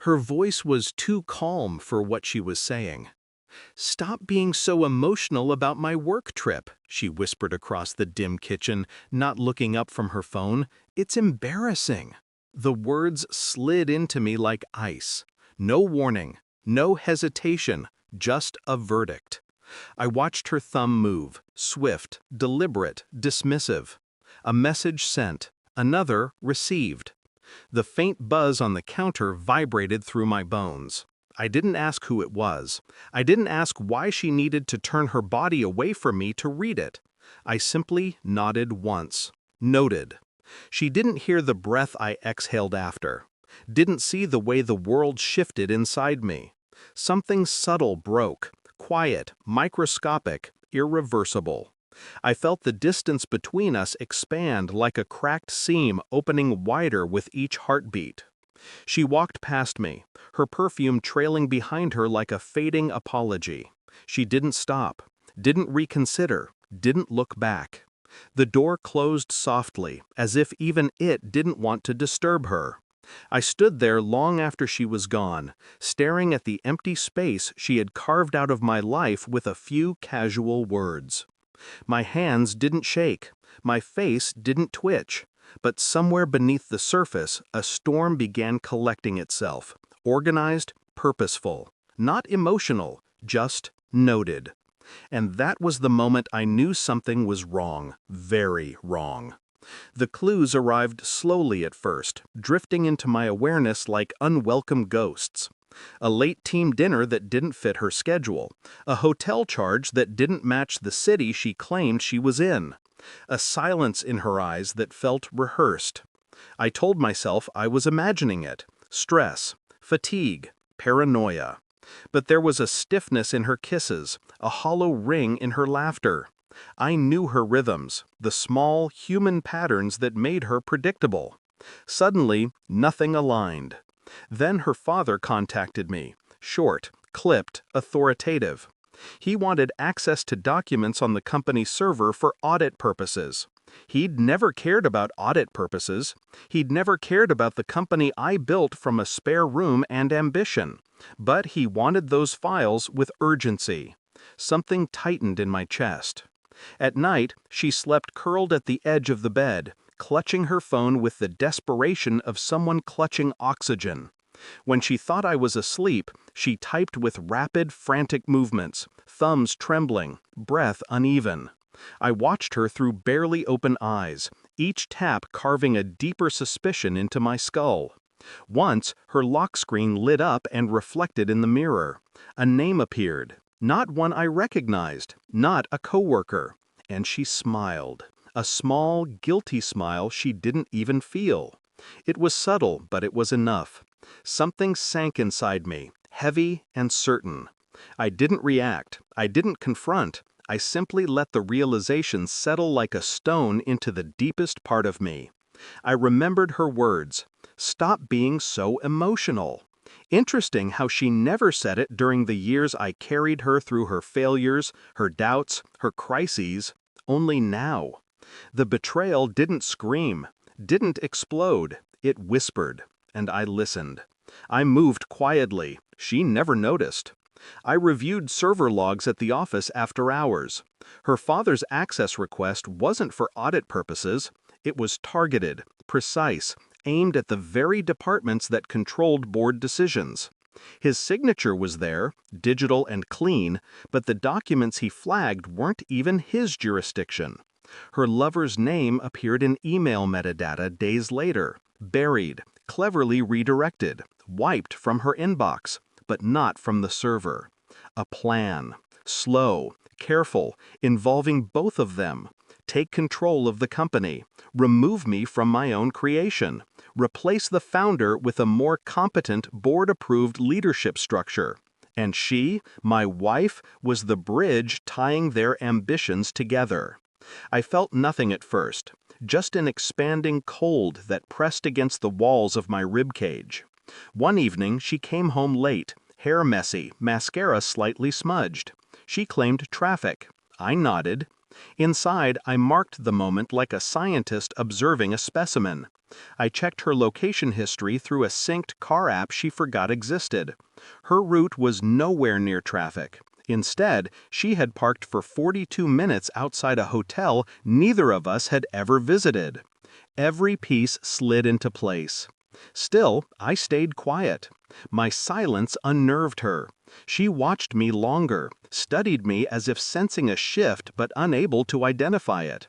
Her voice was too calm for what she was saying. "Stop being so emotional about my work trip," she whispered across the dim kitchen, not looking up from her phone. "It's embarrassing." The words slid into me like ice. No warning, no hesitation, just a verdict. I watched her thumb move, swift, deliberate, dismissive. A message sent, another received. The faint buzz on the counter vibrated through my bones. I didn't ask who it was. I didn't ask why she needed to turn her body away from me to read it. I simply nodded once. Noted. She didn't hear the breath I exhaled after. Didn't see the way the world shifted inside me. Something subtle broke, quiet, microscopic, irreversible. I felt the distance between us expand like a cracked seam opening wider with each heartbeat. She walked past me, her perfume trailing behind her like a fading apology. She didn't stop, didn't reconsider, didn't look back. The door closed softly, as if even it didn't want to disturb her. I stood there long after she was gone, staring at the empty space she had carved out of my life with a few casual words. My hands didn't shake, my face didn't twitch, but somewhere beneath the surface, a storm began collecting itself, organized, purposeful, not emotional, just noted. And that was the moment I knew something was wrong, very wrong. The clues arrived slowly at first, drifting into my awareness like unwelcome ghosts. A late team dinner that didn't fit her schedule, a hotel charge that didn't match the city she claimed she was in, a silence in her eyes that felt rehearsed. I told myself I was imagining it: stress, fatigue, paranoia. But there was a stiffness in her kisses, a hollow ring in her laughter. I knew her rhythms, the small, human patterns that made her predictable. Suddenly, nothing aligned. Then her father contacted me, short, clipped, authoritative. He wanted access to documents on the company server for audit purposes. He'd never cared about audit purposes. He'd never cared about the company I built from a spare room and ambition. But he wanted those files with urgency. Something tightened in my chest. At night, she slept curled at the edge of the bed, clutching her phone with the desperation of someone clutching oxygen. When she thought I was asleep, she typed with rapid, frantic movements, thumbs trembling, breath uneven. I watched her through barely open eyes, each tap carving a deeper suspicion into my skull. Once, her lock screen lit up and reflected in the mirror. A name appeared, not one I recognized, not a coworker. And she smiled, a small, guilty smile she didn't even feel. It was subtle, but it was enough. Something sank inside me, heavy and certain. I didn't react, I didn't confront, I simply let the realization settle like a stone into the deepest part of me. I remembered her words, "Stop being so emotional." Interesting how she never said it during the years I carried her through her failures, her doubts, her crises, only now. The betrayal didn't scream, didn't explode, it whispered, and I listened. I moved quietly, she never noticed. I reviewed server logs at the office after hours. Her father's access request wasn't for audit purposes. It was targeted, precise, aimed at the very departments that controlled board decisions. His signature was there, digital and clean, but the documents he flagged weren't even his jurisdiction. Her lover's name appeared in email metadata days later, buried, cleverly redirected, wiped from her inbox, but not from the server. A plan, slow, careful, involving both of them. Take control of the company, remove me from my own creation, replace the founder with a more competent, board-approved leadership structure. And she, my wife, was the bridge tying their ambitions together. I felt nothing at first, just an expanding cold that pressed against the walls of my ribcage. One evening she came home late, hair messy, mascara slightly smudged. She claimed traffic. I nodded. Inside, I marked the moment like a scientist observing a specimen. I checked her location history through a synced car app she forgot existed. Her route was nowhere near traffic. Instead, she had parked for 42 minutes outside a hotel neither of us had ever visited. Every piece slid into place. Still, I stayed quiet. My silence unnerved her. She watched me longer, studied me as if sensing a shift but unable to identify it.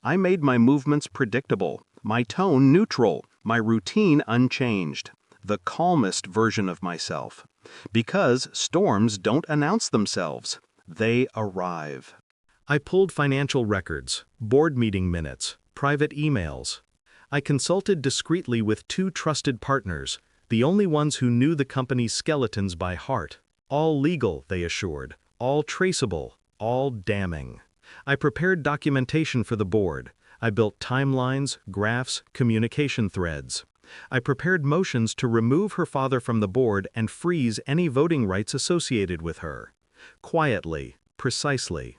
I made my movements predictable, my tone neutral, my routine unchanged. The calmest version of myself. Because storms don't announce themselves. They arrive. I pulled financial records, board meeting minutes, private emails. I consulted discreetly with 2 trusted partners, the only ones who knew the company's skeletons by heart. All legal, they assured, all traceable, all damning. I prepared documentation for the board. I built timelines, graphs, communication threads. I prepared motions to remove her father from the board and freeze any voting rights associated with her. Quietly, precisely.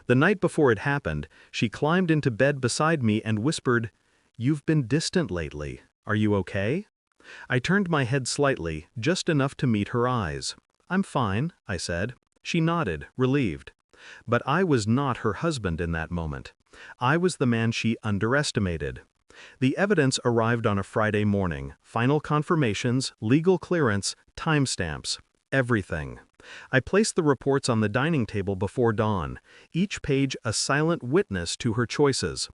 The night before it happened, she climbed into bed beside me and whispered, "You've been distant lately. Are you okay?" I turned my head slightly, just enough to meet her eyes. "I'm fine," I said. She nodded, relieved. But I was not her husband in that moment. I was the man she underestimated. The evidence arrived on a Friday morning. Final confirmations, legal clearance, timestamps. Everything. I placed the reports on the dining table before dawn, each page a silent witness to her choices.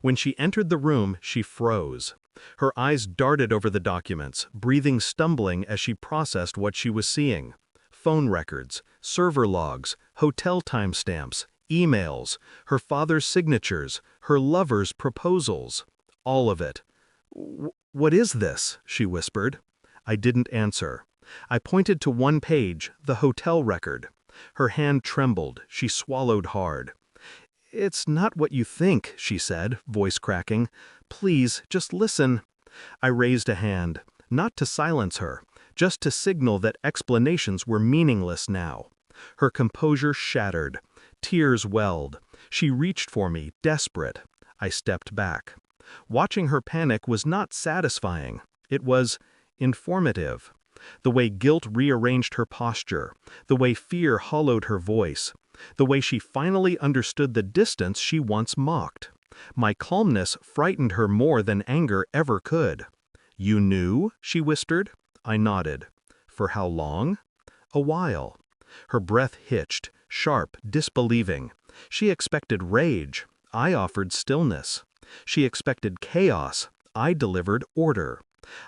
When she entered the room, she froze. Her eyes darted over the documents, breathing stumbling as she processed what she was seeing. Phone records, server logs, hotel timestamps, emails, her father's signatures, her lover's proposals. All of it. "What is this?" she whispered. I didn't answer. I pointed to one page, the hotel record. Her hand trembled. She swallowed hard. "It's not what you think," she said, voice cracking. "Please, just listen." I raised a hand, not to silence her, just to signal that explanations were meaningless now. Her composure shattered. Tears welled. She reached for me, desperate. I stepped back. Watching her panic was not satisfying. It was informative. The way guilt rearranged her posture, the way fear hollowed her voice, the way she finally understood the distance she once mocked. My calmness frightened her more than anger ever could. "You knew?" she whispered. I nodded. "For how long?" "A while." Her breath hitched, sharp, disbelieving. She expected rage. I offered stillness. She expected chaos. I delivered order.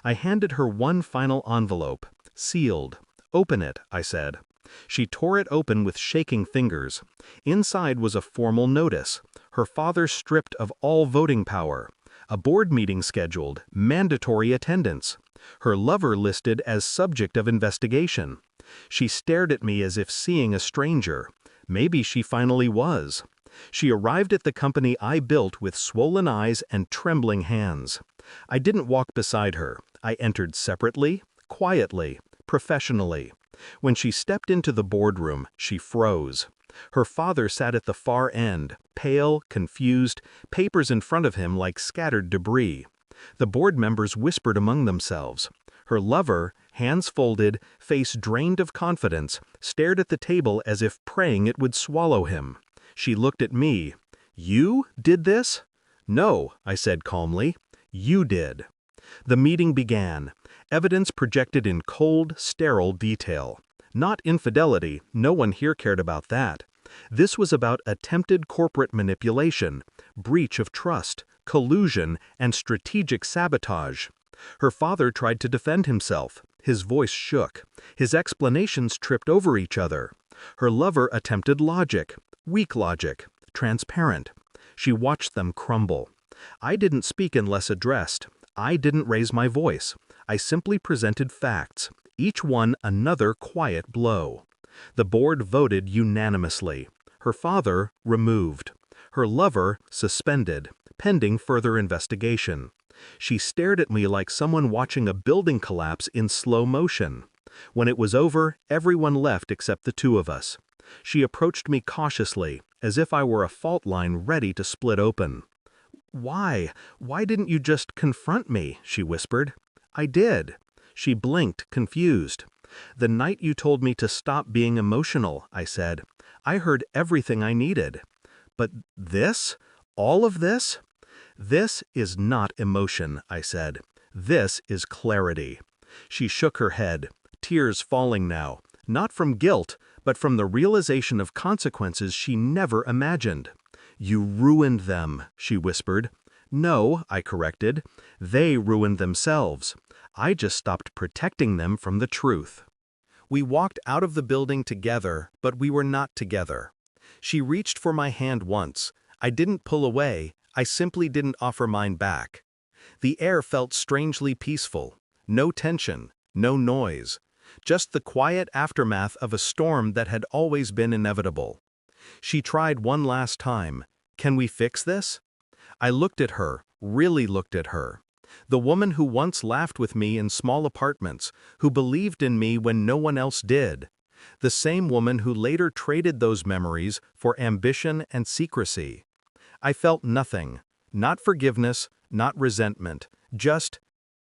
I handed her one final envelope, sealed. "Open it," I said. She tore it open with shaking fingers. Inside was a formal notice. Her father stripped of all voting power. A board meeting scheduled, mandatory attendance. Her lover listed as subject of investigation. She stared at me as if seeing a stranger. Maybe she finally was. She arrived at the company I built with swollen eyes and trembling hands. I didn't walk beside her. I entered separately, quietly, professionally. When she stepped into the boardroom, she froze. Her father sat at the far end, pale, confused, papers in front of him like scattered debris. The board members whispered among themselves. Her lover, hands folded, face drained of confidence, stared at the table as if praying it would swallow him. She looked at me. "You did this?" "No," I said calmly. "You did." The meeting began. Evidence projected in cold, sterile detail. Not infidelity, no one here cared about that. This was about attempted corporate manipulation, breach of trust, collusion, and strategic sabotage. Her father tried to defend himself. His voice shook. His explanations tripped over each other. Her lover attempted logic, weak logic, transparent. She watched them crumble. I didn't speak unless addressed. I didn't raise my voice. I simply presented facts, each one another quiet blow. The board voted unanimously. Her father removed. Her lover suspended, pending further investigation. She stared at me like someone watching a building collapse in slow motion. When it was over, everyone left except the two of us. She approached me cautiously, as if I were a fault line ready to split open. "Why? Why didn't you just confront me?" she whispered. "I did." She blinked, confused. "The night you told me to stop being emotional," I said. "I heard everything I needed." "But this? All of this?" "This is not emotion," I said. "This is clarity." She shook her head, tears falling now, not from guilt, but from the realization of consequences she never imagined. "You ruined them," she whispered. "No," I corrected. "They ruined themselves. I just stopped protecting them from the truth." We walked out of the building together, but we were not together. She reached for my hand once. I didn't pull away, I simply didn't offer mine back. The air felt strangely peaceful. No tension, no noise. Just the quiet aftermath of a storm that had always been inevitable. She tried one last time. "Can we fix this?" I looked at her, really looked at her. The woman who once laughed with me in small apartments, who believed in me when no one else did. The same woman who later traded those memories for ambition and secrecy. I felt nothing. Not forgiveness, not resentment. Just